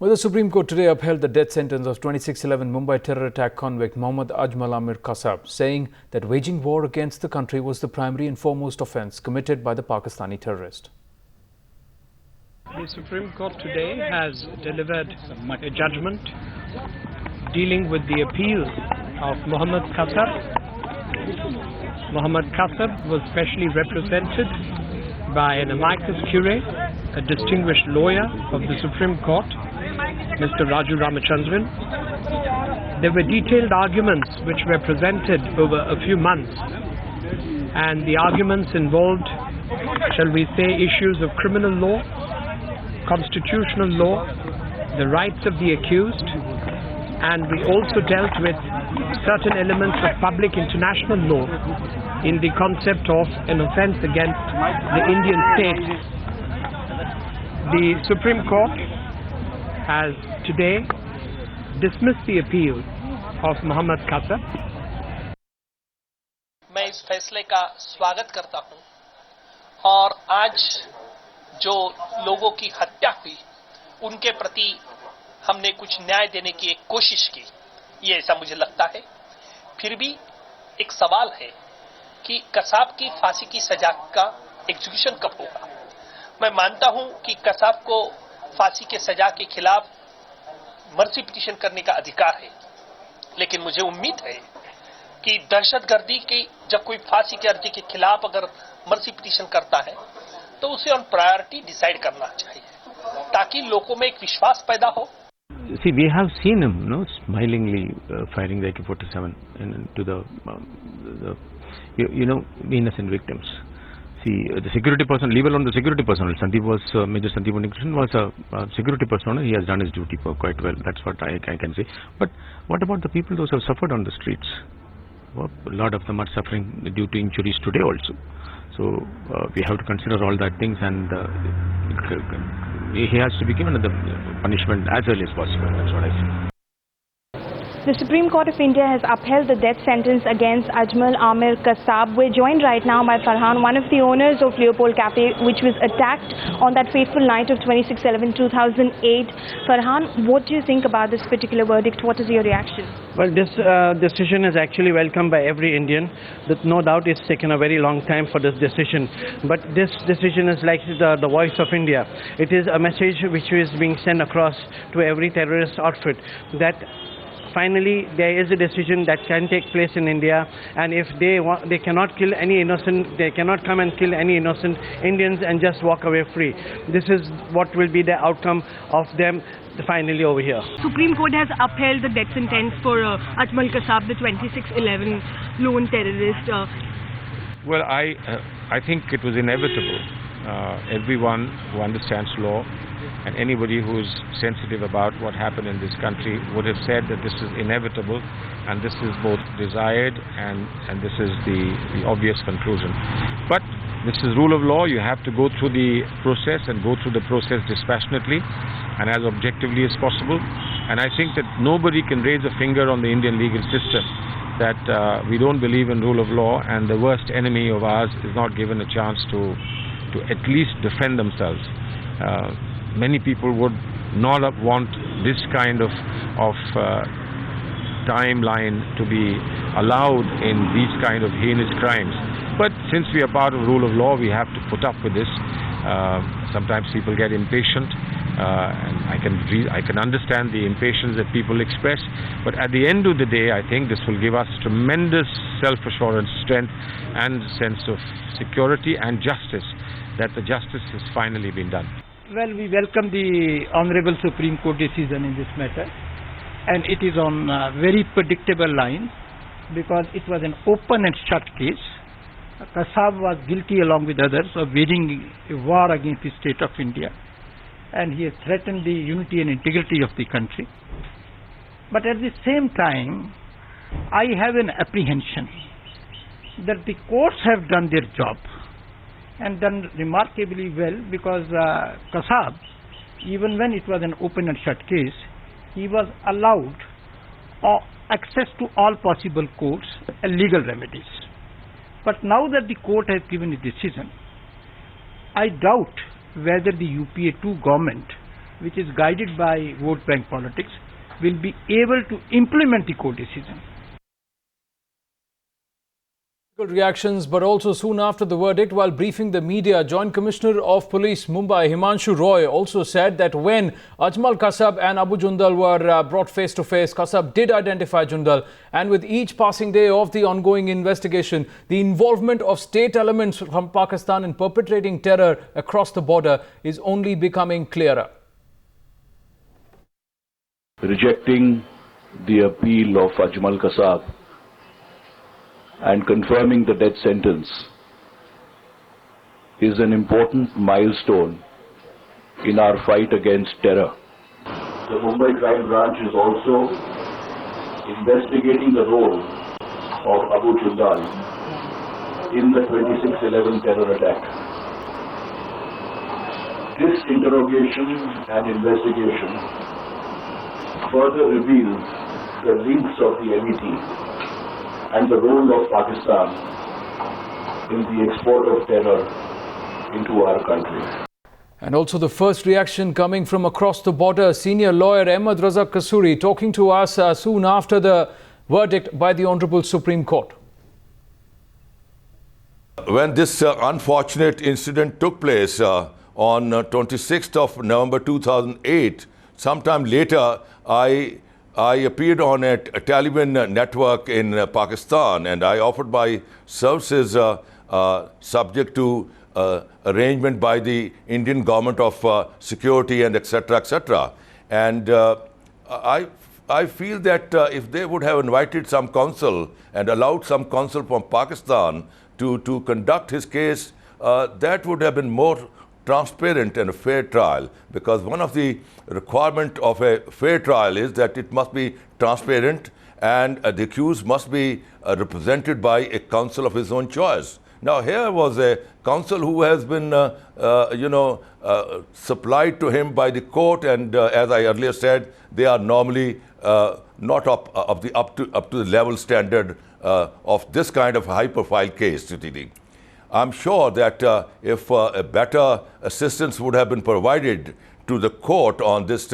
Well, the Supreme Court today upheld the death sentence of 26/11 Mumbai terror attack convict Mohammad Ajmal Kasav, saying that waging war against the country was the primary and foremost offence committed by the Pakistani terrorist. The Supreme Court today has delivered a judgment dealing with the appeal of Mohammad Kasav. Mohammad Kasav was specially represented by an amicus curiae, a distinguished lawyer of the Supreme Court, Mr. Raju Ramachandran. There were detailed arguments which were presented over a few months, and the arguments involved, shall we say, issues of criminal law, constitutional law, the rights of the accused, and we also dealt with certain elements of public international law in the concept of an offence against the Indian state. The Supreme Court has today dismissed the appeal of Mohammad Kasav. मैं इस फैसले का स्वागत करता हूं और आज जो लोगों की हत्या हुई उनके प्रति हमने कुछ न्याय देने की एक कोशिश की, ये ऐसा मुझे लगता है। फिर भी एक सवाल है कि कसाब की फांसी की सजा का एग्जीक्यूशन कब होगा। मैं मानता हूं कि कसाब को फांसी के सजा के खिलाफ मर्सी पिटीशन करने का अधिकार है, लेकिन मुझे उम्मीद है कि दहशतगर्दी की जब कोई फांसी की अर्जी के खिलाफ अगर मर्सी पिटीशन करता है तो उसे ऑन प्रायोरिटी डिसाइड करना चाहिए ताकि लोगों में एक विश्वास पैदा हो। See, we have seen him, smilingly firing the AK-47 to the innocent victims. See, the security person, leave alone the security personnel. Sandeep was, Major Sandeep Unnikrishnan was a security personnel. He has done his duty quite well. That's what I can say. But what about the people those who have suffered on the streets? Well, a lot of them are suffering due to injuries today also. So we have to consider all that things, and he has to be given the punishment as early as possible. That's what I say. The Supreme Court of India has upheld the death sentence against Ajmal Kasav. We're joined right now by Farhan, one of the owners of Leopold Cafe, which was attacked on that fateful night of 26/11/2008. Farhan, what do you think about this particular verdict? What is your reaction? Well, this decision is actually welcomed by every Indian. No doubt it's taken a very long time for this decision. But this decision is like the voice of India. It is a message which is being sent across to every terrorist outfit that finally there is a decision that can take place in India, and if they cannot kill any innocent, they cannot come and kill any innocent Indians and just walk away free. This is what will be the outcome of them finally over here. Supreme Court has upheld the death sentence for Ajmal Kasav, the 26/11 lone terrorist. Well, I think it was inevitable. Everyone who understands law and anybody who is sensitive about what happened in this country would have said that this is inevitable, and this is both desired and this is the obvious conclusion. But this is rule of law. You have to go through the process and go through the process dispassionately and as objectively as possible. And I think that nobody can raise a finger on the Indian legal system that we don't believe in rule of law, and the worst enemy of ours is not given a chance to at least defend themselves. Many people would not want this kind of timeline to be allowed in these kind of heinous crimes. But since we are part of rule of law, we have to put up with this. Sometimes people get impatient, and I can understand the impatience that people express. But at the end of the day, I think this will give us tremendous self-assurance, strength, and sense of security and justice, that the justice has finally been done. Well, we welcome the Honorable Supreme Court decision in this matter, and it is on very predictable lines because it was an open and shut case. Kasav was guilty along with others of waging a war against the state of India, and he has threatened the unity and integrity of the country. But at the same time, I have an apprehension that the courts have done their job and done remarkably well, because Kasav, even when it was an open and shut case, he was allowed access to all possible courts and legal remedies. But now that the court has given a decision, I doubt whether the UPA 2 government which is guided by vote bank politics, will be able to implement the court decision. Reactions, but also soon after the verdict, while briefing the media, Joint Commissioner of Police Mumbai Himanshu Roy also said that when Ajmal Kasav and Abu Jundal were brought face to face, Kasav did identify Jundal, and with each passing day of the ongoing investigation, the involvement of state elements from Pakistan in perpetrating terror across the border is only becoming clearer. Rejecting the appeal of Ajmal Kasav and confirming the death sentence is an important milestone in our fight against terror. The Mumbai Crime Branch is also investigating the role of Abu Jundal in the 26/11 terror attack. This interrogation and investigation further reveals the links of the MET and the role of Pakistan in the export of terror into our country. And also the first reaction coming from across the border, senior lawyer Ahmed Razak Kasuri talking to us soon after the verdict by the Honorable Supreme Court. When this unfortunate incident took place on 26th of November 2008, sometime later I appeared on a Taliban network in Pakistan, and I offered my services subject to arrangement by the Indian government of security and etc. etc. And I feel that if they would have invited some counsel and allowed some counsel from Pakistan to conduct his case, that would have been more transparent and a fair trial, because one of the requirement of a fair trial is that it must be transparent and the accused must be represented by a counsel of his own choice. Now here was a counsel who has been supplied to him by the court, and as I earlier said, they are normally not up to the level standard of this kind of high profile case. I'm sure that if a better assistance would have been provided to the court on this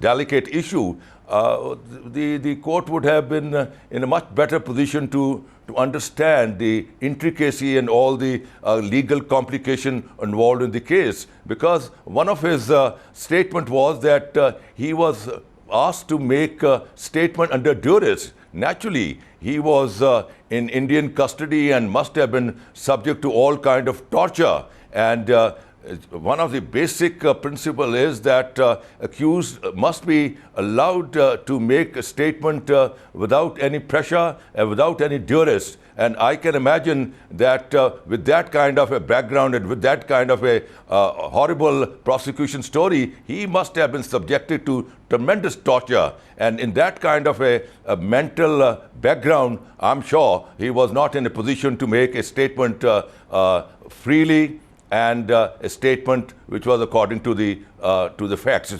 delicate issue, the court would have been in a much better position to understand the intricacy and all the legal complication involved in the case. Because one of his statement was that he was asked to make a statement under duress. Naturally, he was in Indian custody and must have been subject to all kind of torture. And one of the basic principle is that accused must be allowed to make a statement without any pressure and without any duress. And I can imagine that with that kind of a background and with that kind of a horrible prosecution story, he must have been subjected to tremendous torture. And in that kind of a mental background, I'm sure he was not in a position to make a statement freely and a statement which was according to the facts.